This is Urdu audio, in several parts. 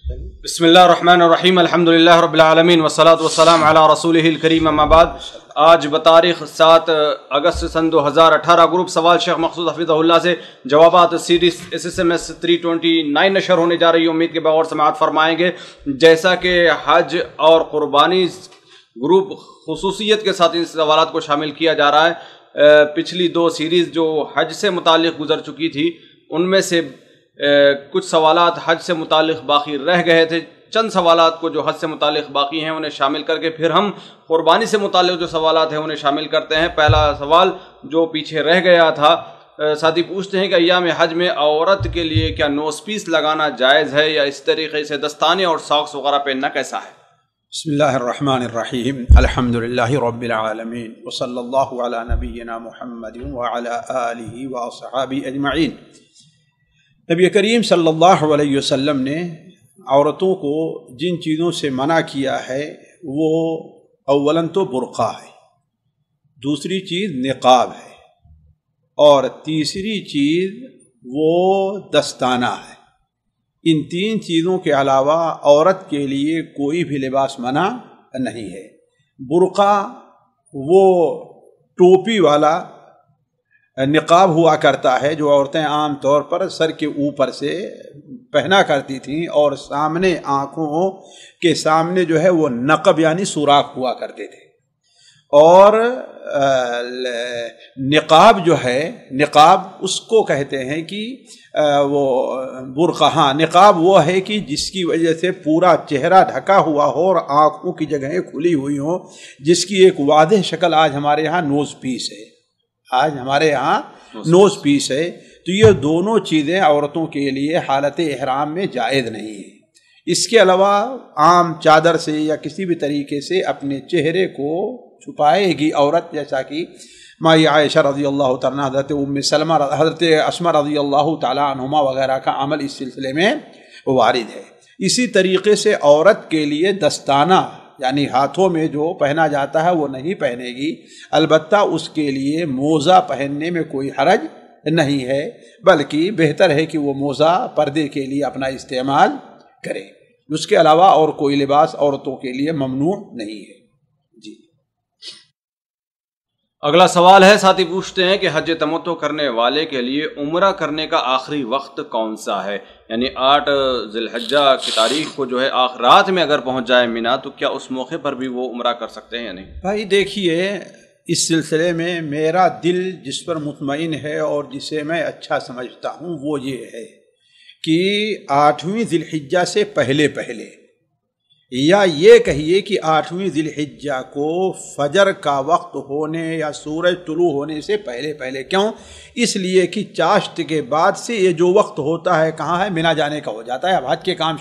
بسم اللہ الرحمن الرحیم الحمدللہ رب العالمین والصلاة والسلام علی رسولہ الکریم اما بعد۔ آج بتاریخ 7 اگست سن 2018 گروپ سوال شیخ مقصود حفظہ اللہ سے جوابات سیریز SSMS 329 نشر ہونے جا رہی ہے۔ امید کے بغور سماعت فرمائیں گے۔ جیسا کہ حج اور قربانی گروپ خصوصیت کے ساتھ ان سوالات کو شامل کیا جا رہا ہے، پچھلی 2 سیریز جو حج سے متعلق گزر چکی تھی ان میں سے کچھ سوالات حج سے متعلق باقی رہ گئے تھے۔ چند سوالات کو جو حج سے متعلق باقی ہیں انہیں شامل کر کے پھر ہم قربانی سے متعلق جو سوالات ہیں انہیں شامل کرتے ہیں۔ پہلا سوال جو پیچھے رہ گیا تھا، ساتھی پوچھتے ہیں کہ ایام حج میں عورت کے لیے کیا نوز پیس لگانا جائز ہے یا اس طریقے سے دستانے اور ساکس وغیرہ پہننا کیسا ہے؟ بسم اللہ الرحمن الرحیم الحمدللہ رب العالمین وصلی اللہ علی نبینا محمد وعلی آلہ واصحابہ اجمعین۔ نبی کریم صلی اللہ علیہ وسلم نے عورتوں کو جن چیزوں سے منع کیا ہے وہ اولاً تو برقع ہے، دوسری چیز نقاب ہے، اور تیسری چیز وہ دستانہ ہے۔ ان 3 چیزوں کے علاوہ عورت کے لیے کوئی بھی لباس منع نہیں ہے۔ برقع وہ ٹوپی والا نقاب ہوا کرتا ہے جو عورتیں عام طور پر سر کے اوپر سے پہنا کرتی تھیں، اور سامنے آنکھوں کے سامنے جو ہے وہ نقب یعنی سوراخ ہوا کرتے تھے۔ اور نقاب جو ہے، نقاب اس کو کہتے ہیں کہ وہ برقع، ہاں نقاب وہ ہے کہ جس کی وجہ سے پورا چہرہ ڈھکا ہوا ہو اور آنکھوں کی جگہیں کھلی ہوئی ہوں، جس کی ایک واضح شکل آج ہمارے ہاں نوز پیس ہے، آج ہمارے ہاں نوز پیس ہے۔ تو یہ دونوں چیزیں عورتوں کے لیے حالت احرام میں جائز نہیں ہیں۔ اس کے علاوہ عام چادر سے یا کسی بھی طریقے سے اپنے چہرے کو چھپائے گی عورت، جیسا کہ مائی عائشہ رضی اللہ تعالیٰ، حضرت ام سلمہ، حضرت اسماء رضی اللہ تعالیٰ عنہما وغیرہ کا عمل اس سلسلے میں وارد ہے۔ اسی طریقے سے عورت کے لیے دستانہ یعنی ہاتھوں میں جو پہنا جاتا ہے وہ نہیں پہنے گی، البتہ اس کے لیے موزہ پہننے میں کوئی حرج نہیں ہے، بلکہ بہتر ہے کہ وہ موزہ پردے کے لیے اپنا استعمال کرے۔ اس کے علاوہ اور کوئی لباس عورتوں کے لیے ممنوع نہیں ہے۔ جی اگلا سوال ہے، ساتھی پوچھتے ہیں کہ حج تمتع کرنے والے کے لیے عمرہ کرنے کا آخری وقت کون سا ہے؟ یعنی 8 ذی الحجہ کی تاریخ کو جو ہے رات میں اگر پہنچ جائے مینا تو کیا اس موقع پر بھی وہ عمرہ کر سکتے ہیں یا نہیں؟ بھائی دیکھیے، اس سلسلے میں میرا دل جس پر مطمئن ہے اور جسے میں اچھا سمجھتا ہوں وہ یہ ہے کہ 8ویں ذی الحجہ سے پہلے یا یہ کہیے کہ 8ویں ذی الحجہ کو فجر کا وقت ہونے یا سورج طلوع ہونے سے پہلے۔ کیوں؟ اس لیے کہ چاشت کے بعد سے یہ جو وقت ہوتا ہے کہاں ہے؟ مینا جانے کا ہو جاتا ہے۔ اب حج کے کام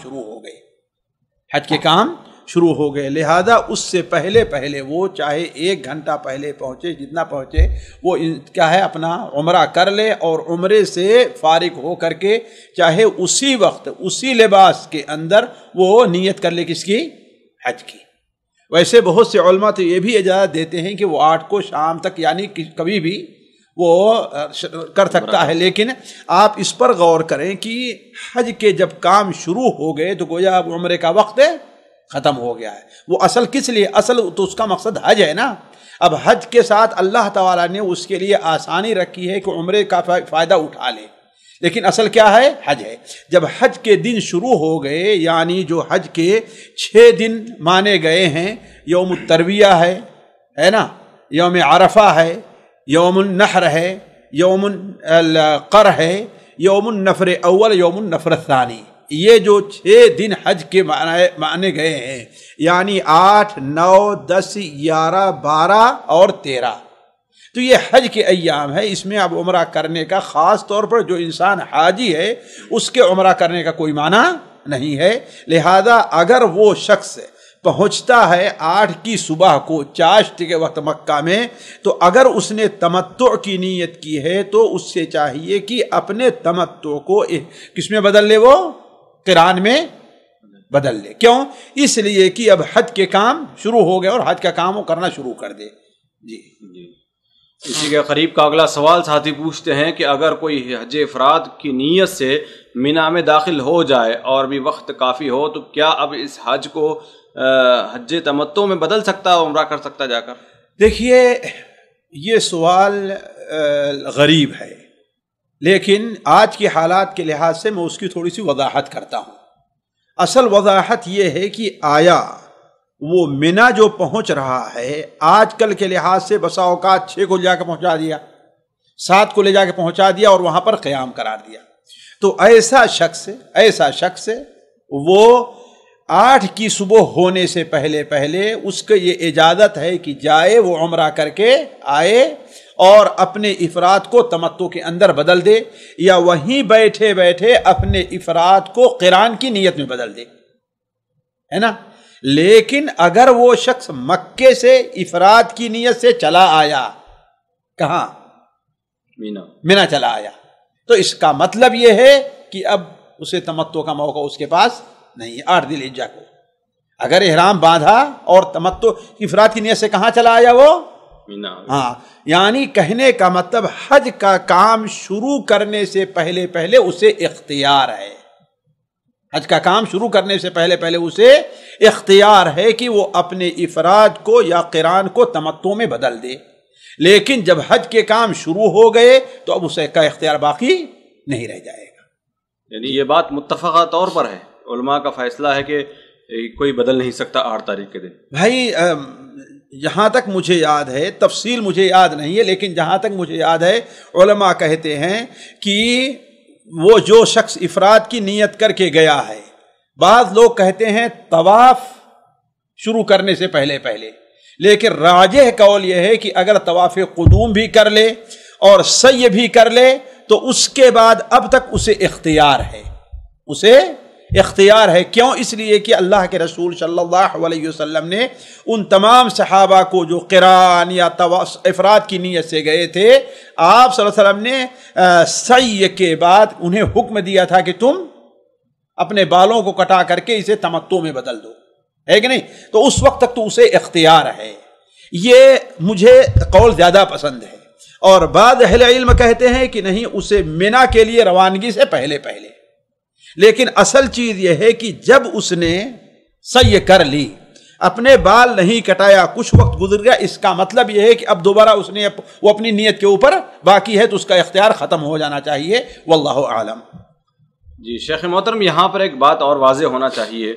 شروع ہو گئے، لہذا اس سے پہلے وہ چاہے 1 گھنٹہ پہلے پہنچے، جتنا پہنچے وہ کیا ہے اپنا عمرہ کر لے، اور عمرے سے فارغ ہو کر کے چاہے اسی وقت اسی لباس کے اندر وہ نیت کر لے کس کی؟ حج کی۔ ویسے بہت سے علماء تو یہ بھی اجازت دیتے ہیں کہ وہ 8 کو شام تک یعنی کبھی بھی وہ کر سکتا ہے، لیکن آپ اس پر غور کریں کہ حج کے جب کام شروع ہو گئے تو گویا اب عمرے کا وقت ختم ہو گیا ہے۔ وہ اصل کس لیے؟ اصل تو اس کا مقصد حج ہے نا۔ اب حج کے ساتھ اللہ تعالیٰ نے اس کے لیے آسانی رکھی ہے کہ عمرے کا فائدہ اٹھا لے، لیکن اصل کیا ہے؟ حج ہے۔ جب حج کے دن شروع ہو گئے، یعنی جو حج کے 6 دن مانے گئے ہیں، یوم الترویہ ہے نا، یوم عرفہ ہے، یوم النحر ہے، یوم القر ہے، یوم النفر اول، یوم النفر ثانی، یہ جو 6 دن حج کے مانے گئے ہیں، یعنی 8، 9، 10، 11، 12 اور 13، تو یہ حج کے ایام ہے۔ اس میں اب عمرہ کرنے کا، خاص طور پر جو انسان حاجی ہے اس کے عمرہ کرنے کا کوئی معنی نہیں ہے۔ لہذا اگر وہ شخص پہنچتا ہے 8 کی صبح کو چاشت کے وقت مکہ میں، تو اگر اس نے تمتع کی نیت کی ہے تو اس سے چاہیے کہ اپنے تمتع کو کس میں بدل لے؟ وہ قران میں بدل لے۔ کیوں؟ اس لیے کہ اب حج کے کام شروع ہو گئے اور حج کا کام وہ کرنا شروع کر دے۔ جی اسی کے قریب کا اگلا سوال ساتھی پوچھتے ہیں کہ اگر کوئی حج افراد کی نیت سے مینا میں داخل ہو جائے اور بھی وقت کافی ہو تو کیا اب اس حج کو حج تمتع میں بدل سکتا ہے، عمرہ کر سکتا جا کر؟ دیکھیے یہ سوال غریب ہے، لیکن آج کے حالات کے لحاظ سے میں اس کی تھوڑی سی وضاحت کرتا ہوں۔ اصل وضاحت یہ ہے کہ آیا وہ مینا جو پہنچ رہا ہے آج کل کے لحاظ سے بسا اوقات 6 کو لے جا کے پہنچا دیا، 7 کو لے جا کے پہنچا دیا اور وہاں پر قیام قرار دیا، تو ایسا شخص وہ 8 کی صبح ہونے سے پہلے اس کو یہ اجازت ہے کہ جائے، وہ عمرہ کر کے آئے اور اپنے افراد کو تمتع کے اندر بدل دے، یا وہیں بیٹھے بیٹھے اپنے افراد کو قران کی نیت میں بدل دے، ہے نا۔ لیکن اگر وہ شخص مکے سے افراد کی نیت سے چلا آیا، کہاں؟ مینا چلا آیا، تو اس کا مطلب یہ ہے کہ اب اسے تمتع کا موقع اس کے پاس نہیں۔ 8 ذی الحجہ کو اگر احرام باندھا اور تمتع افراد کی نیت سے کہاں چلا آیا وہ؟ مینا۔ ہاں، یعنی کہنے کا مطلب حج کا کام شروع کرنے سے پہلے اسے اختیار ہے، حج کا کام شروع کرنے سے پہلے اسے اختیار ہے کہ وہ اپنے افراد کو یا قران کو تمتع میں بدل دے، لیکن جب حج کے کام شروع ہو گئے تو اب اسے کا اختیار باقی نہیں رہ جائے گا۔ یعنی یہ بات متفقہ طور پر ہے، علماء کا فیصلہ ہے کہ کوئی بدل نہیں سکتا 8 تاریخ کے دن۔ بھائی جہاں تک مجھے یاد ہے، تفصیل مجھے یاد نہیں ہے، لیکن جہاں تک مجھے یاد ہے علماء کہتے ہیں کہ وہ جو شخص افراد کی نیت کر کے گیا ہے، بعض لوگ کہتے ہیں طواف شروع کرنے سے پہلے، لیکن راجح قول یہ ہے کہ اگر طواف قدوم بھی کر لے اور سعی بھی کر لے تو اس کے بعد اب تک اسے اختیار ہے۔ کیوں؟ اس لیے کہ اللہ کے رسول صلی اللہ علیہ وسلم نے ان تمام صحابہ کو جو قران یا افراد کی نیت سے گئے تھے، آپ صلی اللہ علیہ وسلم نے سعی کے بعد انہیں حکم دیا تھا کہ تم اپنے بالوں کو کٹا کر کے اسے تمتع میں بدل دو، ہے کہ نہیں؟ تو اس وقت تک تو اسے اختیار ہے۔ یہ مجھے قول زیادہ پسند ہے، اور بعض اہل علم کہتے ہیں کہ نہیں، اسے مینا کے لیے روانگی سے پہلے۔ لیکن اصل چیز یہ ہے کہ جب اس نے سعی کر لی، اپنے بال نہیں کٹایا، کچھ وقت گزر گیا، اس کا مطلب یہ ہے کہ اب دوبارہ اس نے وہ اپنی نیت کے اوپر باقی ہے، تو اس کا اختیار ختم ہو جانا چاہیے، واللہ اعلم۔ جی شیخ محترم، یہاں پر ایک بات اور واضح ہونا چاہیے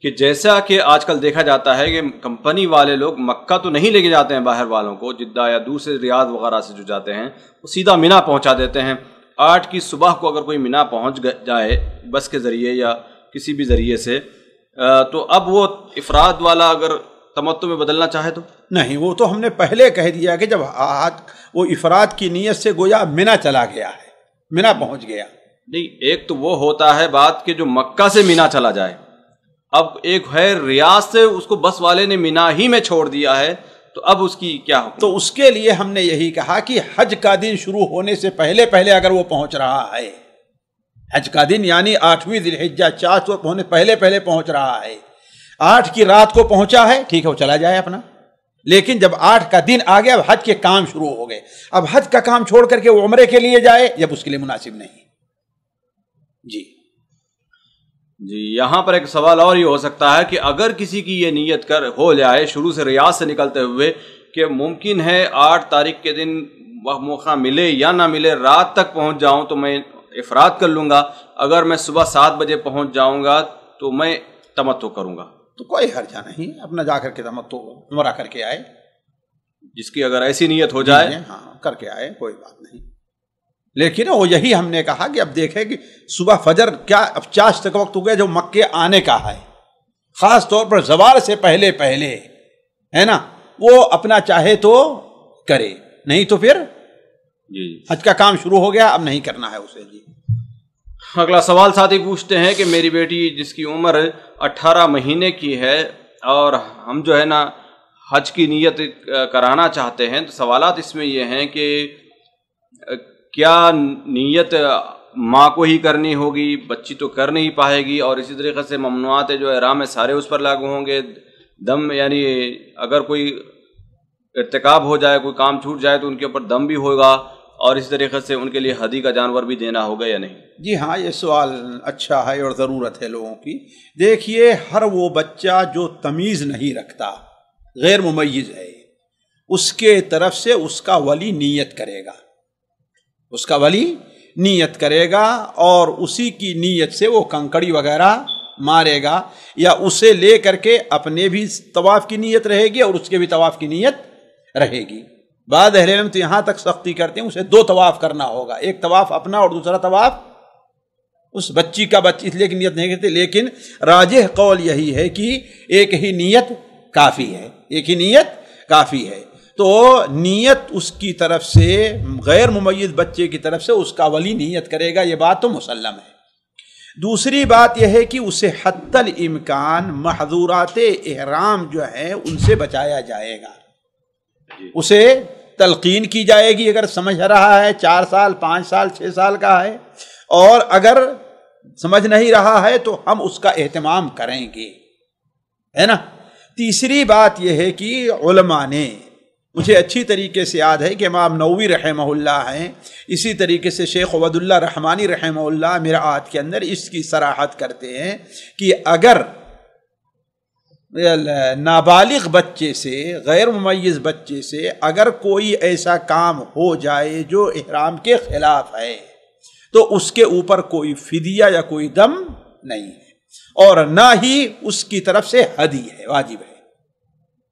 کہ جیسا کہ آج کل دیکھا جاتا ہے کہ کمپنی والے لوگ مکہ تو نہیں لے کے جاتے ہیں باہر والوں کو، جدہ یا دوسرے ریاض وغیرہ سے جو جاتے ہیں وہ سیدھا مینا پہنچا دیتے ہیں۔ 8 کی صبح کو اگر کوئی مینا پہنچ جائے بس کے ذریعے یا کسی بھی ذریعے سے، تو اب وہ افراد والا اگر تمتع میں بدلنا چاہے تو نہیں، وہ تو ہم نے پہلے کہہ دیا کہ جب وہ افراد کی نیت سے گویا مینا چلا گیا ہے، مینا پہنچ گیا۔ نہیں، ایک تو وہ ہوتا ہے بات کہ جو مکہ سے مینا چلا جائے، اب ایک ہے ریاض سے اس کو بس والے نے مینا ہی میں چھوڑ دیا ہے، تو اب اس کی کیا حکم؟ تو اس کے لیے ہم نے یہی کہا کہ حج کا دن شروع ہونے سے پہلے اگر وہ پہنچ رہا ہے، حج کا دن یعنی 8ویں ذی الحجہ 4 ہونے پہلے پہنچ رہا ہے، 8 کی رات کو پہنچا ہے، ٹھیک ہے، وہ چلا جائے اپنا۔ لیکن جب 8 کا دن آ گیا، اب حج کے کام شروع ہو گئے، اب حج کا کام چھوڑ کر کے وہ عمرے کے لیے جائے، جب اس کے لیے مناسب نہیں۔ جی یہاں پر ایک سوال اور یہ ہو سکتا ہے کہ اگر کسی کی یہ نیت ہو جائے شروع سے ریاض سے نکلتے ہوئے کہ ممکن ہے 8 تاریخ کے دن موقع ملے یا نہ ملے، رات تک پہنچ جاؤں تو میں افراد کر لوں گا، اگر میں صبح 7 بجے پہنچ جاؤں گا تو میں تمتع کروں گا، تو کوئی حرجہ نہیں، اپنا جا کر کے تمتع عمرہ کر کے آئے، جس کی اگر ایسی نیت ہو جائے ہاں کر کے آئے، کوئی بات نہیں۔ لیکن وہ یہی ہم نے کہا کہ اب دیکھیں کہ صبح فجر کیا اب چاشت کا وقت ہو گیا جو مکے آنے کا ہے، خاص طور پر زوال سے پہلے ہے نا، وہ اپنا چاہے تو کرے، نہیں تو پھر جی حج کا کام شروع ہو گیا، اب نہیں کرنا ہے اسے۔ جی اگلا سوال ساتھی پوچھتے ہیں کہ میری بیٹی جس کی عمر 18 مہینے کی ہے اور ہم جو ہے نا حج کی نیت کرانا چاہتے ہیں، تو سوالات اس میں یہ ہیں کہ کیا نیت ماں کو ہی کرنی ہوگی، بچی تو کر نہیں پائے گی، اور اسی طریقے سے ممنوعات جو احرام ہے سارے اس پر لاگو ہوں گے، دم یعنی اگر کوئی ارتکاب ہو جائے، کوئی کام چھوٹ جائے تو ان کے اوپر دم بھی ہوگا، اور اس طریقے سے ان کے لیے ہدی کا جانور بھی دینا ہوگا یا نہیں؟ جی ہاں، یہ سوال اچھا ہے اور ضرورت ہے لوگوں کی۔ دیکھیے، ہر وہ بچہ جو تمیز نہیں رکھتا، غیر ممیز ہے، اس کے طرف سے اس کا ولی نیت کرے گا، اس کا ولی نیت کرے گا، اور اسی کی نیت سے وہ کنکڑی وغیرہ مارے گا، یا اسے لے کر کے اپنے بھی طواف کی نیت رہے گی اور اس کے بھی طواف کی نیت رہے گی۔ بعض اہل علم تو یہاں تک سختی کرتے ہیں اسے 2 طواف کرنا ہوگا، ایک طواف اپنا اور دوسرا طواف اس بچی کا، اس لیے کہ نیت نہیں کرتے، لیکن راجح قول یہی ہے کہ ایک ہی نیت کافی ہے، ایک ہی نیت کافی ہے۔ تو نیت اس کی طرف سے، غیر ممیز بچے کی طرف سے اس کا ولی نیت کرے گا، یہ بات تو مسلم ہے۔ دوسری بات یہ ہے کہ اسے حتی الامکان محظورات احرام جو ہیں ان سے بچایا جائے گا، اسے تلقین کی جائے گی اگر سمجھ رہا ہے، 4 سال 5 سال 6 سال کا ہے، اور اگر سمجھ نہیں رہا ہے تو ہم اس کا اہتمام کریں گے، ہے نا۔ تیسری بات یہ ہے کہ علماء نے، مجھے اچھی طریقے سے یاد ہے کہ امام نووی رحمہ اللہ ہیں، اسی طریقے سے شیخ عبد اللہ رحمانی رحمہ اللہ مرآت کے اندر اس کی صراحت کرتے ہیں کہ اگر نابالغ بچے سے، غیر ممیز بچے سے اگر کوئی ایسا کام ہو جائے جو احرام کے خلاف ہے تو اس کے اوپر کوئی فدیہ یا کوئی دم نہیں ہے، اور نہ ہی اس کی طرف سے ہدی ہے، واجب ہے،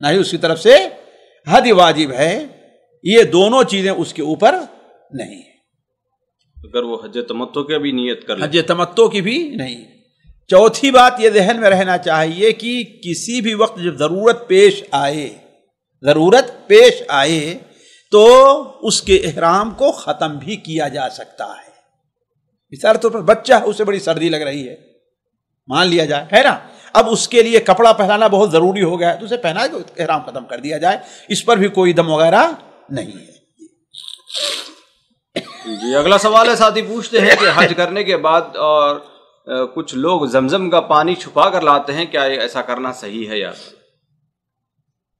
نہ ہی اس کی طرف سے ہدی واجب ہے، یہ دونوں چیزیں اس کے اوپر نہیں ہیں۔ اگر وہ حج تمتع کی بھی نیت کر لے، حج تمتع کی بھی نہیں۔ چوتھی بات یہ ذہن میں رہنا چاہیے کہ کسی بھی وقت جب ضرورت پیش آئے تو اس کے احرام کو ختم بھی کیا جا سکتا ہے۔ مثال طور پر بچہ ہے، اسے بڑی سردی لگ رہی ہے، مان لیا جائے، ہے نا، اب اس کے لیے کپڑا پہنانا بہت ضروری ہو گیا ہے تو اسے پہنا کے احرام ختم کر دیا جائے، اس پر بھی کوئی دم وغیرہ نہیں ہے۔ جی اگلا سوال ہے، ساتھی پوچھتے ہیں کہ حج کرنے کے بعد اور کچھ لوگ زمزم کا پانی چھپا کر لاتے ہیں، کیا ایسا کرنا صحیح ہے یا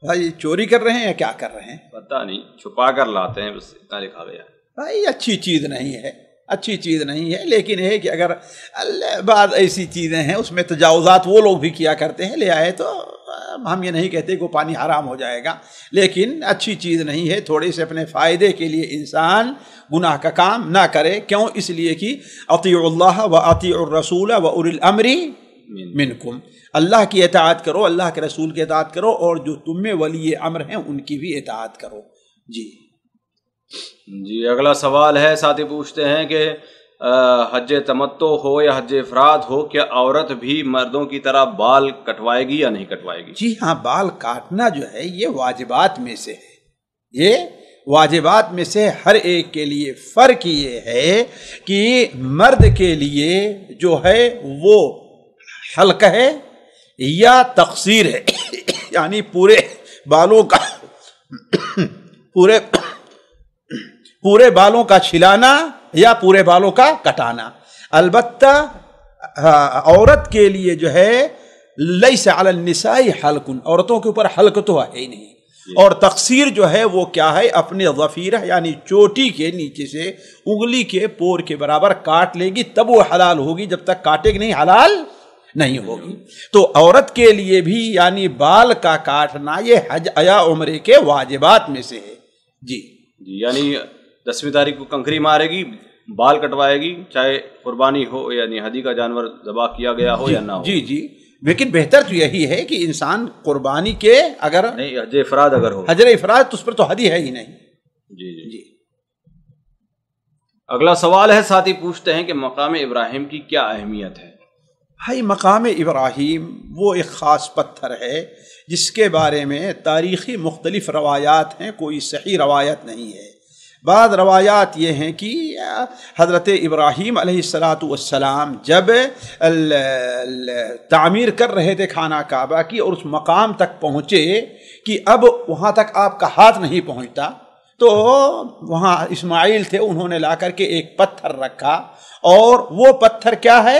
بھائی چوری کر رہے ہیں یا کیا کر رہے ہیں؟ پتہ نہیں، چھپا کر لاتے ہیں، بس اتنا لکھا گیا ہے۔ بھائی اچھی چیز نہیں ہے، اچھی چیز نہیں ہے، لیکن یہ ہے کہ اگر بعض ایسی چیزیں ہیں اس میں تجاوزات وہ لوگ بھی کیا کرتے ہیں، لے آئے تو ہم یہ نہیں کہتے کہ وہ پانی حرام ہو جائے گا، لیکن اچھی چیز نہیں ہے۔ تھوڑے سے اپنے فائدے کے لیے انسان گناہ کا کام نہ کرے، کیوں؟ اس لیے کہ اطیعوا اللہ و اطیعوا الرسول و اولی الامر منکم، اللہ کی اطاعت کرو، اللہ کے رسول کی اطاعت کرو، اور جو تم میں ولی امر ہیں ان کی بھی اطاعت کرو۔ جی اگلا سوال ہے، ساتھی پوچھتے ہیں کہ حج تمتع ہو یا حج افراد ہو، کیا عورت بھی مردوں کی طرح بال کٹوائے گی یا نہیں کٹوائے گی؟ جی ہاں، بال کاٹنا جو ہے یہ واجبات میں سے ہے، یہ واجبات میں سے ہر ایک کے لیے۔ فرق یہ ہے کہ مرد کے لیے جو ہے وہ حلق ہے یا تقصیر ہے، یعنی پورے بالوں کا پورے بالوں کا چھلانا یا پورے بالوں کا کٹانا۔ البتہ عورت کے لیے جو ہے لیس علی النساء حلق، عورتوں کے اوپر حلق تو ہے ہی نہیں، اور تقصیر جو ہے وہ کیا ہے، اپنے ظفیرہ یعنی چوٹی کے نیچے سے انگلی کے پور کے برابر کاٹ لے گی، تب وہ حلال ہوگی، جب تک کاٹے گی نہیں حلال نہیں ہوگی۔ تو عورت کے لیے بھی یعنی بال کا کاٹنا یہ حج یا عمرے کے واجبات میں سے ہے۔ جی یعنی 10ویں تاریخ کو کنکری مارے گی، بال کٹوائے گی، چاہے قربانی ہو یعنی ہدی کا جانور ذبح کیا گیا ہو یا نہ ہو۔ جی لیکن بہتر تو یہی ہے کہ انسان قربانی کے اگر نہیں، حج افراد اگر ہو، حجر افراد تو اس پر تو ہدی ہے ہی نہیں۔ جی اگلا سوال ہے، ساتھی پوچھتے ہیں کہ مقام ابراہیم کی کیا اہمیت ہے؟ بھائی مقام ابراہیم وہ ایک خاص پتھر ہے جس کے بارے میں تاریخی مختلف روایات ہیں، کوئی صحیح روایت نہیں ہے۔ بعض روایات یہ ہیں کہ حضرت ابراہیم علیہ السلام جب تعمیر کر رہے تھے خانہ کعبہ کی اور اس مقام تک پہنچے کہ اب وہاں تک آپ کا ہاتھ نہیں پہنچتا، تو وہاں اسماعیل تھے، انہوں نے لا کر کے ایک پتھر رکھا، اور وہ پتھر کیا ہے؟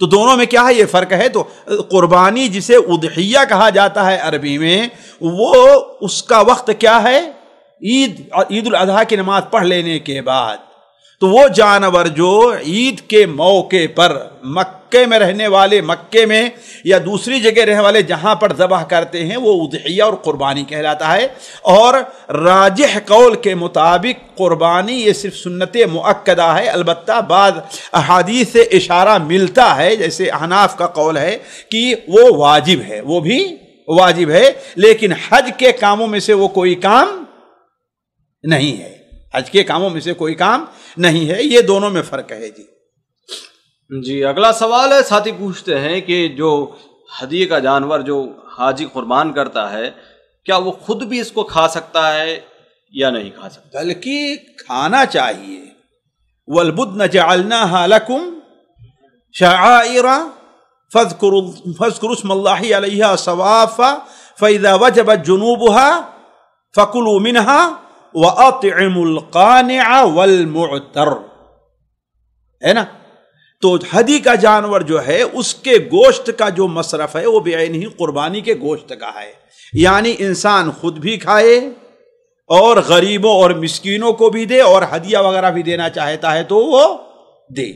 تو دونوں میں کیا ہے یہ فرق ہے. تو قربانی جسے اضحیہ کہا جاتا ہے عربی میں، وہ اس کا وقت کیا ہے؟ عید الاضحیٰ کی نماز پڑھ لینے کے بعد. تو وہ جانور جو عید کے موقع پر مکے میں رہنے والے، مکے میں یا دوسری جگہ رہنے والے جہاں پر ذبح کرتے ہیں، وہ اضحیہ اور قربانی کہلاتا ہے. اور راجح قول کے مطابق قربانی یہ صرف سنت مؤکدہ ہے. البتہ بعض احادیث سے اشارہ ملتا ہے، جیسے احناف کا قول ہے کہ وہ واجب ہے، وہ بھی واجب ہے، لیکن حج کے کاموں میں سے وہ کوئی کام نہیں ہے. حج کے کاموں میں سے کوئی کام نہیں ہے. یہ دونوں میں فرق ہے. جی اگلا سوال ہے، ساتھی پوچھتے ہیں کہ جو ہدیے کا جانور جو حاجی قربان کرتا ہے، کیا وہ خود بھی اس کو کھا سکتا ہے یا نہیں کھا سکتا؟ بلکہ کھانا چاہیے. وَالْبُدْنَ جَعَلْنَاهَا لَكُمْ شَعَائِرَ فَاذْكُرُوا اسْمَ اللَّهِ عَلَيْهَا صَوَافًا فَإِذَا وَجَبَتْ جُنُوبُهَا فَكُلُوا مِنْهَا وَأَطْعِمُوا الْقَانِعَ وَالْمُعْتَرَّ. ہے نا؟ تو ہدی کا جانور جو ہے اس کے گوشت کا جو مصرف ہے وہ بعین ہی قربانی کے گوشت کا ہے. یعنی انسان خود بھی کھائے اور غریبوں اور مسکینوں کو بھی دے، اور ہدیہ وغیرہ بھی دینا چاہتا ہے تو وہ دے.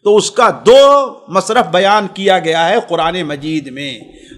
تو اس کا دو مصرف بیان کیا گیا ہے قرآن مجید میں.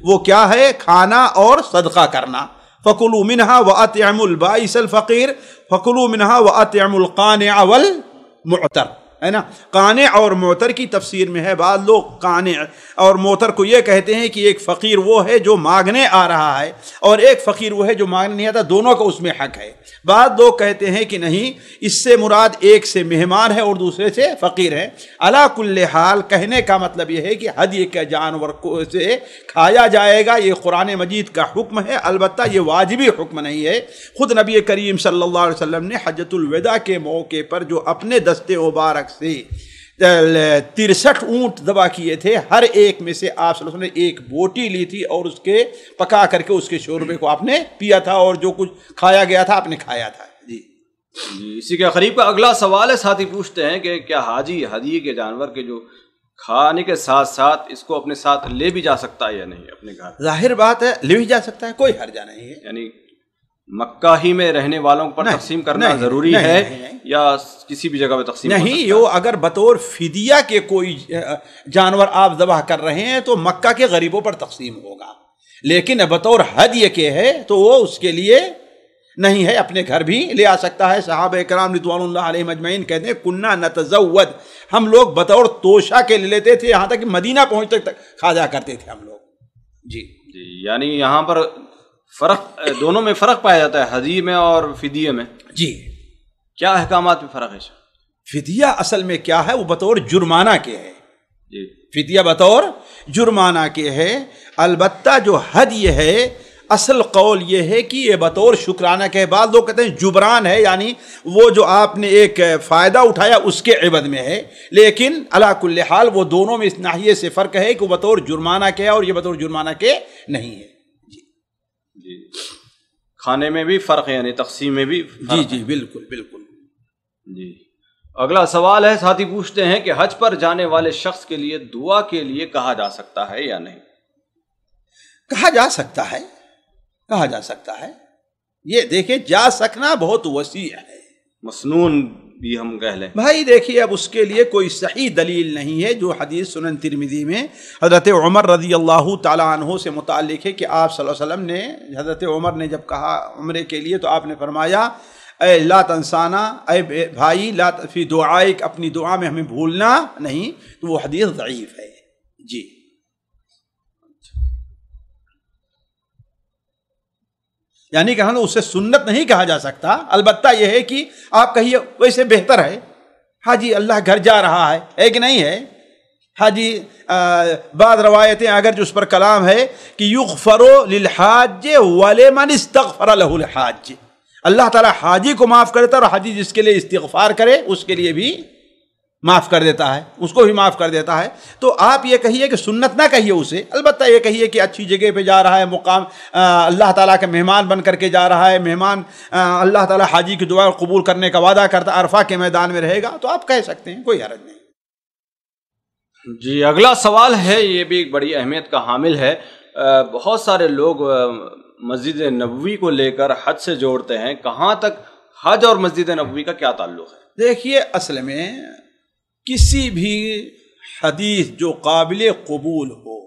وہ کیا ہے؟ کھانا اور صدقہ کرنا. فَكُلُوا مِنْهَا وَأَطْعِمُوا الْبَائِسَ الْفَقِيرَ فَكُلُوا مِنْهَا وَأَطْعِمُوا الْقَانِعَ وَالْمُعْتَرَّ. ہے نا؟ قانع اور معتر کی تفسیر میں ہے. بعض لوگ قانع اور معتر کو یہ کہتے ہیں کہ ایک فقیر وہ ہے جو مانگنے آ رہا ہے، اور ایک فقیر وہ ہے جو مانگنے نہیں آتا. دونوں کا اس میں حق ہے. بعض لوگ کہتے ہیں کہ نہیں، اس سے مراد ایک سے مہمان ہے اور دوسرے سے فقیر ہے. علا کل حال کہنے کا مطلب یہ ہے کہ ہدیے کے جانور کو سے کھایا جائے گا. یہ قرآن مجید کا حکم ہے، البتہ یہ واجبی حکم نہیں ہے. خود نبی کریم صلی اللہ علیہ وسلم نے حجۃ الوداع کے موقع پر جو اپنے دستے مبارک سے 63 اونٹ ذبح کیے تھے، ہر ایک میں سے آپ صلی اللہ علیہ وسلم نے ایک بوٹی لی تھی اور اس کے پکا کر کے اس کے شوربے کو آپ نے پیا تھا، اور جو کچھ کھایا گیا تھا آپ نے کھایا تھا. جی اسی کے قریب کا اگلا سوال ہے، ساتھی پوچھتے ہیں کہ کیا حاجی ہدیے کے جانور کے جو کھانے کے ساتھ ساتھ اس کو اپنے ساتھ لے بھی جا سکتا ہے یا نہیں اپنے گھر؟ ظاہر بات ہے لے بھی جا سکتا ہے، کوئی حرج نہیں ہے. یعنی مکہ ہی میں رہنے والوں پر تقسیم کرنا ضروری ہے یا کسی بھی جگہ پہ تقسیم نہیں؟ یہ اگر بطور فدیہ کے کوئی جانور آپ ذبح کر رہے ہیں تو مکہ کے غریبوں پر تقسیم ہوگا، لیکن بطور ہدیہ کے ہے تو وہ اس کے لیے نہیں ہے، اپنے گھر بھی لے آ سکتا ہے. صحابہ کرام رضوان اللہ علیہم اجمعین کہتے ہیں کننا نتزود، ہم لوگ بطور توشہ کے لے لیتے تھے، یہاں تک کہ مدینہ پہنچتے تک کھا جا کرتے تھے ہم لوگ. جی یعنی یہاں پر فرق، دونوں میں فرق پایا جاتا ہے، ہدیے میں اور فدیے میں. جی کیا احکامات میں فرق ہے؟ فدیہ اصل میں کیا ہے؟ وہ بطور جرمانہ کے ہے. جی فدیہ بطور جرمانہ کے ہے. البتہ جو ہدیہ ہے اصل قول یہ ہے کہ یہ بطور شکرانہ کے. بعد لوگ کہتے ہیں جبران ہے، یعنی وہ جو آپ نے ایک فائدہ اٹھایا اس کے عوض میں ہے، لیکن علی کل حال وہ دونوں میں اس ناحیے سے فرق ہے کہ وہ بطور جرمانہ کے ہے اور یہ بطور جرمانہ کے نہیں ہے. جی کھانے میں بھی فرق ہے، یعنی تقسیم میں بھی فرق. جی بالکل بالکل. جی اگلا سوال ہے، ساتھی پوچھتے ہیں کہ حج پر جانے والے شخص کے لیے دعا کے لیے کہا جا سکتا ہے یا نہیں؟ کہا جا سکتا ہے، کہا جا سکتا ہے. یہ دیکھیں جا سکنا بہت وسیع ہے، مسنون بھی ہم کہہ لیں. بھائی دیکھیے اب اس کے لیے کوئی صحیح دلیل نہیں ہے. جو حدیث سنن ترمذی میں حضرت عمر رضی اللہ تعالیٰ عنہ سے متعلق ہے کہ آپ صلی اللہ علیہ وسلم نے، حضرت عمر نے جب کہا عمرے کے لیے تو آپ نے فرمایا اے لا تنسانا، اے بھائی لا فی دعائک، اپنی دعا میں ہمیں بھولنا نہیں. تو وہ حدیث ضعیف ہے. جی یعنی کہ اسے سنت نہیں کہا جا سکتا. البتہ یہ ہے کہ آپ کہیے ویسے بہتر ہے، حاجی اللہ گھر جا رہا ہے کہ نہیں ہے. حاجی بعض روایتیں اگر جو اس پر کلام ہے کہ یغفر للحاج ولمن استغفر له الحاج، اللہ تعالیٰ حاجی کو معاف کرتا ہے اور حاجی جس کے لیے استغفار کرے اس کے لیے بھی معاف کر دیتا ہے، اس کو بھی معاف کر دیتا ہے. تو آپ یہ کہیے کہ سنت نہ کہیے اسے، البتہ یہ کہیے کہ اچھی جگہ پہ جا رہا ہے، مقام اللہ تعالیٰ کا مہمان بن کر کے جا رہا ہے، مہمان اللہ تعالیٰ حاجی کی دعا قبول کرنے کا وعدہ کرتا، عرفہ کے میدان میں رہے گا، تو آپ کہہ سکتے ہیں، کوئی حرج نہیں. جی اگلا سوال ہے، یہ بھی ایک بڑی اہمیت کا حامل ہے. بہت سارے لوگ مسجد نبوی کو لے کر حج سے جوڑتے ہیں. کہاں تک حج اور مسجد نبوی کا کیا تعلق ہے؟ دیکھیے، اصل میں کسی بھی حدیث جو قابل قبول ہو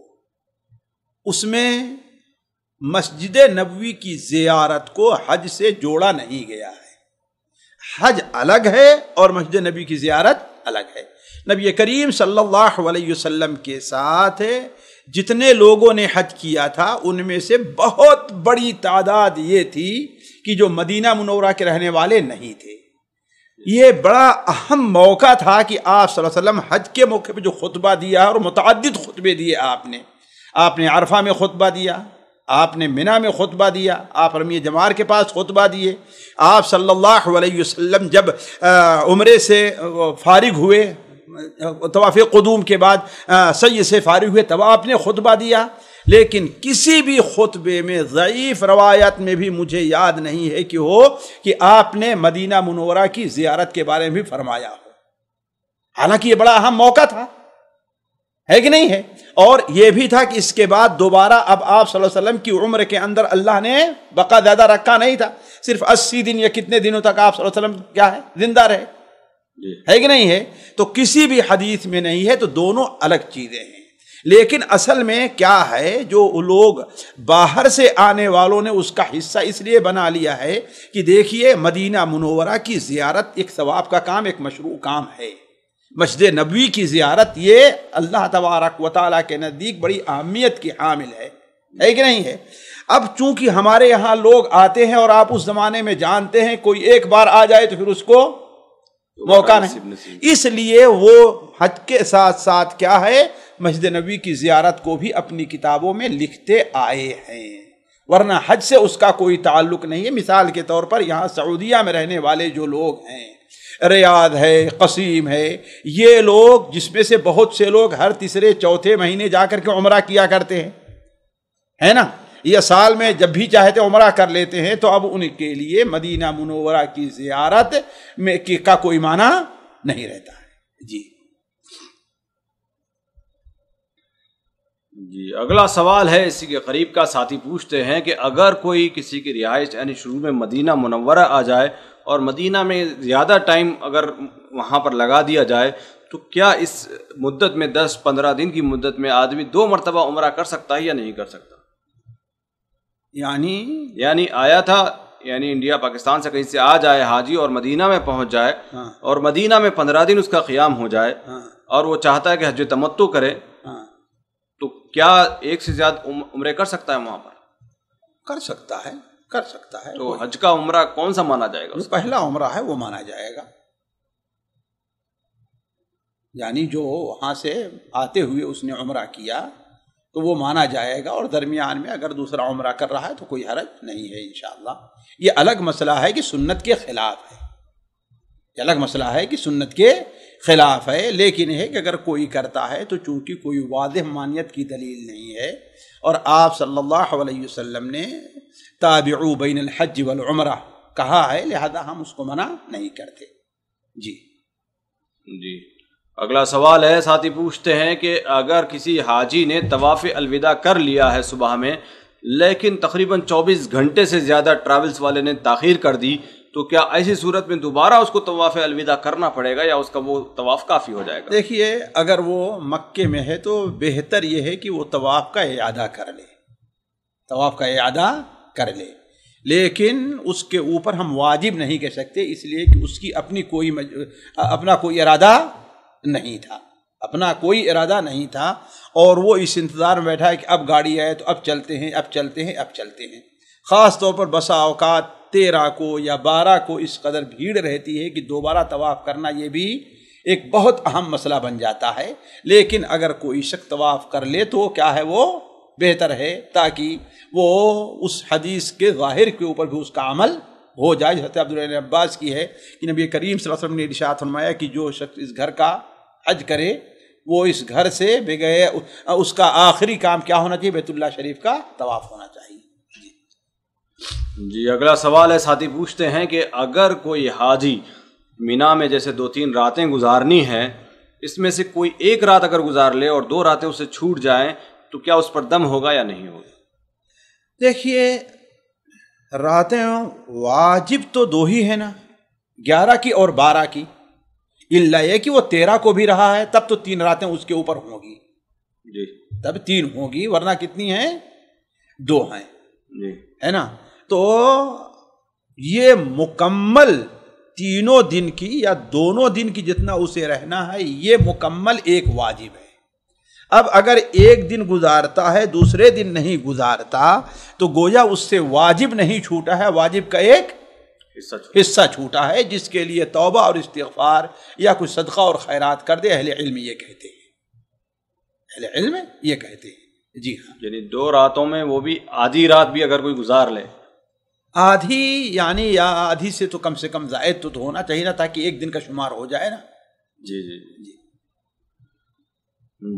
اس میں مسجد نبوی کی زیارت کو حج سے جوڑا نہیں گیا ہے. حج الگ ہے اور مسجد نبی کی زیارت الگ ہے. نبی کریم صلی اللہ علیہ وسلم کے ساتھ جتنے لوگوں نے حج کیا تھا ان میں سے بہت بڑی تعداد یہ تھی کہ جو مدینہ منورہ کے رہنے والے نہیں تھے. یہ بڑا اہم موقع تھا کہ آپ صلی اللہ علیہ وسلم حج کے موقع پہ جو خطبہ دیا اور متعدد خطبے دیے آپ نے عرفہ میں خطبہ دیا، آپ نے منا میں خطبہ دیا، آپ رمی جمار کے پاس خطبہ دیے. آپ صلی اللہ علیہ وسلم جب عمرے سے فارغ ہوئے، طواف قدوم کے بعد سعی سے فارغ ہوئے، تب آپ نے خطبہ دیا. لیکن کسی بھی خطبے میں ضعیف روایت میں بھی مجھے یاد نہیں ہے کہ آپ نے مدینہ منورہ کی زیارت کے بارے میں بھی فرمایا ہو. حالانکہ یہ بڑا اہم موقع تھا، ہے کہ نہیں ہے؟ اور یہ بھی تھا کہ اس کے بعد دوبارہ اب آپ صلی اللہ علیہ وسلم کی عمر کے اندر اللہ نے بقا زیادہ رکھا نہیں تھا. صرف 80 دن یا کتنے دنوں تک آپ صلی اللہ علیہ وسلم کیا ہے، زندہ رہے، ہے کہ نہیں ہے؟ تو کسی بھی حدیث میں نہیں ہے. تو دونوں الگ چیزیں ہیں. لیکن اصل میں کیا ہے، جو لوگ باہر سے آنے والوں نے اس کا حصہ اس لیے بنا لیا ہے کہ دیکھیے مدینہ منورہ کی زیارت ایک ثواب کا کام، ایک مشروع کام ہے. مسجد نبوی کی زیارت یہ اللہ تبارک و تعالیٰ کے نزدیک بڑی اہمیت کی حامل ہے کہ نہیں ہے؟ اب چونکہ ہمارے یہاں لوگ آتے ہیں اور آپ اس زمانے میں جانتے ہیں کوئی ایک بار آ جائے تو پھر اس کو موقع نہیں، اس لیے وہ حج کے ساتھ ساتھ کیا ہے، مسجد نبوی کی زیارت کو بھی اپنی کتابوں میں لکھتے آئے ہیں، ورنہ حج سے اس کا کوئی تعلق نہیں ہے. مثال کے طور پر یہاں سعودیہ میں رہنے والے جو لوگ ہیں، ریاض ہے، قصیم ہے، یہ لوگ جس میں سے بہت سے لوگ ہر تیسرے چوتھے مہینے جا کر کے عمرہ کیا کرتے ہیں، ہے نا، یہ سال میں جب بھی چاہتے عمرہ کر لیتے ہیں. تو اب ان کے لیے مدینہ منورہ کی زیارت میں کا کوئی معنی نہیں رہتا ہے. جی اگلا سوال ہے اسی کے قریب کا. ساتھی پوچھتے ہیں کہ اگر کوئی کسی کی رہائش یعنی شروع میں مدینہ منورہ آ جائے اور مدینہ میں زیادہ ٹائم اگر وہاں پر لگا دیا جائے تو کیا اس مدت میں 10-15 دن کی مدت میں آدمی 2 مرتبہ عمرہ کر سکتا ہے یا نہیں کر سکتا؟ یعنی آیا تھا، یعنی انڈیا پاکستان سے کہیں سے آ جائے حاجی اور مدینہ میں پہنچ جائے اور مدینہ میں 15 دن اس کا قیام ہو جائے اور وہ چاہتا ہے کہ حج تمتع کرے، تو کیا ایک سے زیادہ عمرے کر سکتا ہے وہاں پر؟ کر سکتا ہے. تو حج کا عمرہ کون سا مانا جائے گا؟ جو پہلا عمرہ ہے وہ مانا جائے گا. یعنی جو وہاں سے آتے ہوئے اس نے عمرہ کیا تو وہ مانا جائے گا، اور درمیان میں اگر دوسرا عمرہ کر رہا ہے تو کوئی حرج نہیں ہے انشاءاللہ. یہ الگ مسئلہ ہے کہ سنت کے خلاف ہے، یہ الگ مسئلہ ہے کہ سنت کے خلاف ہے. لیکن ہے کہ اگر کوئی کرتا ہے تو چونکہ کوئی واضح مانیت کی دلیل نہیں ہے، اور آپ صلی اللہ علیہ وسلم نے تابعوا بین الحج والعمرہ کہا ہے، لہذا ہم اس کو منع نہیں کرتے. جی اگلا سوال ہے. ساتھی پوچھتے ہیں کہ اگر کسی حاجی نے طواف الوداع کر لیا ہے صبح میں، لیکن تقریباً 24 گھنٹے سے زیادہ ٹریولز والے نے تاخیر کر دی، تو کیا ایسی صورت میں دوبارہ اس کو طواف الوداع کرنا پڑے گا یا اس کا وہ طواف کافی ہو جائے گا؟ دیکھیے، اگر وہ مکے میں ہے تو بہتر یہ ہے کہ وہ طواف کا اعادہ کر لے، لیکن اس کے اوپر ہم واجب نہیں کہہ سکتے، اس لیے کہ اس کی اپنا کوئی ارادہ نہیں تھا اور وہ اس انتظار میں بیٹھا ہے کہ اب گاڑی آئے تو اب چلتے ہیں. خاص طور پر بسا اوقات 13 کو یا 12 کو اس قدر بھیڑ رہتی ہے کہ دوبارہ طواف کرنا یہ بھی ایک بہت اہم مسئلہ بن جاتا ہے. لیکن اگر کوئی شخص طواف کر لے تو کیا ہے، وہ بہتر ہے، تاکہ وہ اس حدیث کے ظاہر کے اوپر بھی اس کا عمل ہو جائے. حضرت عبداللہ بن عباس کی ہے کہ نبی کریم صلی اللہ علیہ وسلم نے ارشاد فرمایا کہ جو شخص اس گھر کا حج کرے وہ اس گھر سے بغیر اس کا آخری کام کیا ہونا چاہیے، بیت اللہ شریف کا طواف ہونا چاہیے. جی اگلا سوال ہے. ساتھی پوچھتے ہیں کہ اگر کوئی حاجی مینا میں جیسے 2-3 راتیں گزارنی ہیں اس میں سے کوئی ایک رات اگر گزار لے اور 2 راتیں اسے چھوٹ جائیں تو کیا اس پر دم ہوگا یا نہیں ہوگا؟ دیکھیے راتیں واجب تو 2 ہی ہیں نا، 11 کی اور 12 کی، الا یہ کہ وہ 13 کو بھی رہا ہے تب تو 3 راتیں اس کے اوپر ہوں گی جی، تب 3 ہوگی، ورنہ کتنی ہیں؟ 2 ہیں جی، ہے نا۔ تو یہ مکمل تینوں دن کی یا دونوں دن کی جتنا اسے رہنا ہے یہ مکمل ایک واجب ہے۔ اب اگر ایک دن گزارتا ہے دوسرے دن نہیں گزارتا تو گویا اس سے واجب نہیں چھوٹا ہے، واجب کا ایک حصہ چھوٹا ہے، جس کے لیے توبہ اور استغفار یا کچھ صدقہ اور خیرات کر دے۔ اہل علم یہ کہتے ہیں، اہل علم یہ کہتے ہیں، جی ہاں۔ یعنی 2 راتوں میں وہ بھی آدھی رات بھی اگر کوئی گزار لے، آدھی یعنی یا آدھی سے تو کم سے کم زائد تو ہونا چاہیے نا، تاکہ ایک دن کا شمار ہو جائے نا۔ جی جی جی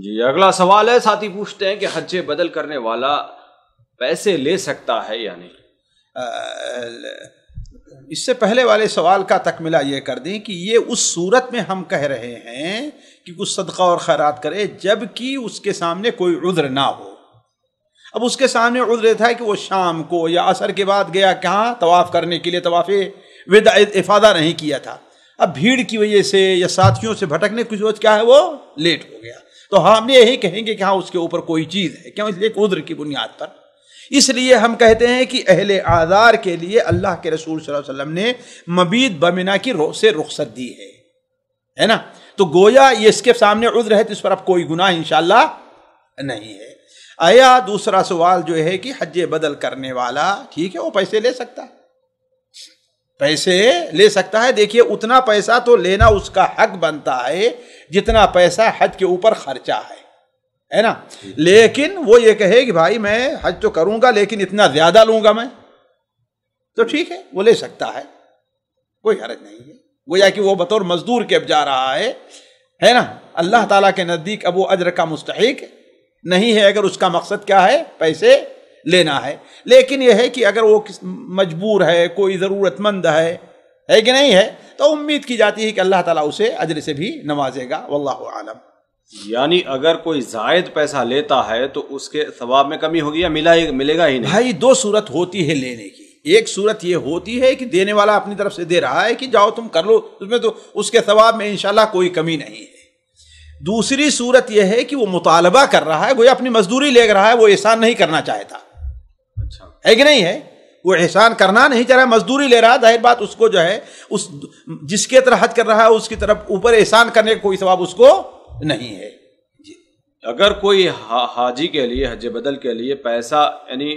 جی۔ اگلا سوال ہے، ساتھی پوچھتے ہیں کہ حج بدل کرنے والا پیسے لے سکتا ہے یا نہیں؟ اس سے پہلے والے سوال کا تکملہ یہ کر دیں کہ یہ اس صورت میں ہم کہہ رہے ہیں کہ کچھ صدقہ اور خیرات کرے جب کہ اس کے سامنے کوئی عذر نہ ہو۔ اب اس کے سامنے عذر تھا کہ وہ شام کو یا عصر کے بعد گیا کہاں طواف کرنے کے لیے، طواف وداع افادہ نہیں کیا تھا، اب بھیڑ کی وجہ سے یا ساتھیوں سے بھٹکنے کی وجہ کیا ہے وہ لیٹ ہو گیا، تو ہم یہی کہیں گے کہ ہاں اس کے اوپر کوئی چیز ہے، کیوں؟ اس لیے عذر کی بنیاد پر۔ اس لیے ہم کہتے ہیں کہ اہل اعذار کے لیے اللہ کے رسول صلی اللہ علیہ وسلم نے مبیت بمنا کی سے رخصت دی ہے نا۔ تو گویا یہ اس کے سامنے عذر ہے تو اس پر اب کوئی گناہ انشاءاللہ نہیں ہے۔ آیا دوسرا سوال جو ہے کہ حج بدل کرنے والا ٹھیک ہے وہ پیسے لے سکتا ہے، پیسے لے سکتا ہے۔ دیکھیے اتنا پیسہ تو لینا اس کا حق بنتا ہے جتنا پیسہ حج کے اوپر خرچہ ہے نا، لیکن وہ یہ کہے کہ بھائی میں حج تو کروں گا لیکن اتنا زیادہ لوں گا میں، تو ٹھیک ہے وہ لے سکتا ہے، کوئی حرج نہیں ہے۔ گویا کہ وہ بطور مزدور کے اب جا رہا ہے نا، اللہ تعالیٰ کے نزدیک اب وہ اجر کا مستحق نہیں ہے اگر اس کا مقصد کیا ہے پیسے لینا ہے۔ لیکن یہ ہے کہ اگر وہ مجبور ہے، کوئی ضرورت مند ہے کہ نہیں ہے، تو امید کی جاتی ہے کہ اللہ تعالیٰ اسے اجر سے بھی نوازے گا، واللہ عالم۔ یعنی اگر کوئی زائد پیسہ لیتا ہے تو اس کے ثواب میں کمی ہوگی یا ملے گا ہی نہیں؟ بھائی 2 صورت ہوتی ہے لینے کی، ایک صورت یہ ہوتی ہے کہ دینے والا اپنی طرف سے دے رہا ہے کہ جاؤ تم کر لو، اس میں تو اس کے ثواب میں انشاءاللہ کوئی کمی نہیں ہے۔ دوسری صورت یہ ہے کہ وہ مطالبہ کر رہا ہے، گویا اپنی مزدوری لے رہا ہے، وہ احسان نہیں کرنا چاہتا، اچھا ہے کہ نہیں ہے؟ وہ احسان کرنا نہیں چاہ رہا، مزدوری لے رہا ہے، ظاہر بات اس کو جو ہے اس جس کے طرح حج کر رہا ہے اس کی طرف اوپر احسان کرنے کا کوئی ثواب اس کو نہیں ہے۔ اگر کوئی حاجی کے لیے حج بدل کے لیے پیسہ یعنی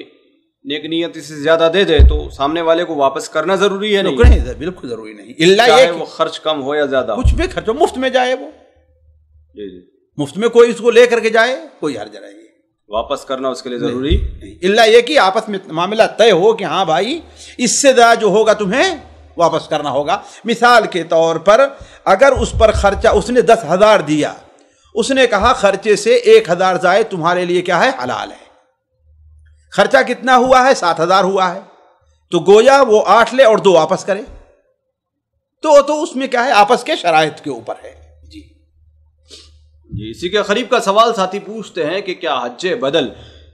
نیک نیتی سے زیادہ دے دے تو سامنے والے کو واپس کرنا ضروری ہے؟ نہیں، بالکل ضروری نہیں، اللہ چاہے وہ خرچ کم ہو یا زیادہ، کچھ بھی خرچ ہو، مفت میں جائے، وہ جی جی مفت میں کوئی اس کو لے کر کے جائے کوئی حرج نہیں، واپس کرنا اس کے لیے ضروری اللہ یہ کہ آپس میں معاملہ طے ہو کہ ہاں بھائی اس سے زیادہ جو ہوگا تمہیں واپس کرنا ہوگا۔ مثال کے طور پر اگر اس پر خرچہ اس نے 10,000 دیا، اس نے کہا خرچے سے 1,000 زائد تمہارے لیے کیا ہے حلال ہے، خرچہ کتنا ہوا ہے 7,000 ہوا ہے، تو گویا وہ 8 لے اور 2 واپس کرے، تو اس میں کیا ہے آپس کے شرائط کے اوپر ہے۔ جی اسی کے قریب کا سوال ساتھی پوچھتے ہیں کہ کیا حج بدل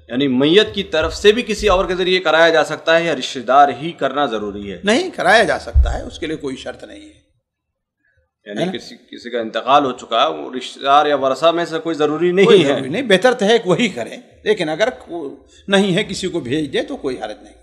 یعنی میت کی طرف سے بھی کسی اور کے ذریعے کرایا جا سکتا ہے یا رشتہ دار ہی کرنا ضروری ہے؟ نہیں، کرایا جا سکتا ہے، اس کے لیے کوئی شرط نہیں ہے، یعنی کسی کا انتقال ہو چکا ہے، وہ رشتہ دار یا ورثہ میں سے کوئی ضروری نہیں ہے؟ نہیں، بہتر تو ہے کہ وہی کرے، لیکن اگر نہیں ہے کسی کو بھیج دے تو کوئی حرج نہیں۔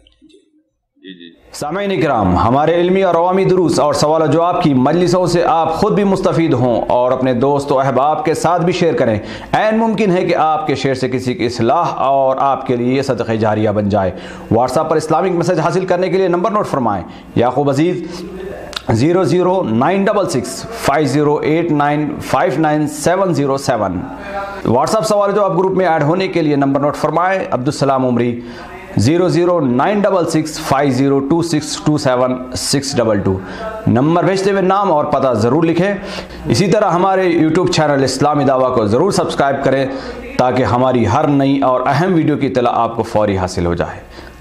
سامعین اکرام، ہمارے علمی اور عوامی دروس اور سوال و جواب کی مجلسوں سے آپ خود بھی مستفید ہوں اور اپنے دوست و احباب کے ساتھ بھی شیئر کریں۔ عین ممکن ہے کہ آپ کے شیئر سے کسی کی اصلاح اور آپ کے لیے صدقہ جاریہ بن جائے۔ واٹس ایپ پر اسلامک میسج حاصل کرنے کے لیے نمبر نوٹ فرمائیں: یعقوب عزیز 00966 5089 59707۔ واٹس ایپ سوال جواب گروپ میں ایڈ ہونے کے لیے نمبر نوٹ فرمائیں: عبدالسلام عمری 00966 502627 622۔ نمبر بھیجتے ہوئے نام اور پتہ ضرور لکھیں۔ اسی طرح ہمارے یوٹیوب چینل اسلامی دعویٰ کو ضرور سبسکرائب کریں تاکہ ہماری ہر نئی اور اہم ویڈیو کی اطلاع آپ کو فوری حاصل ہو جائے۔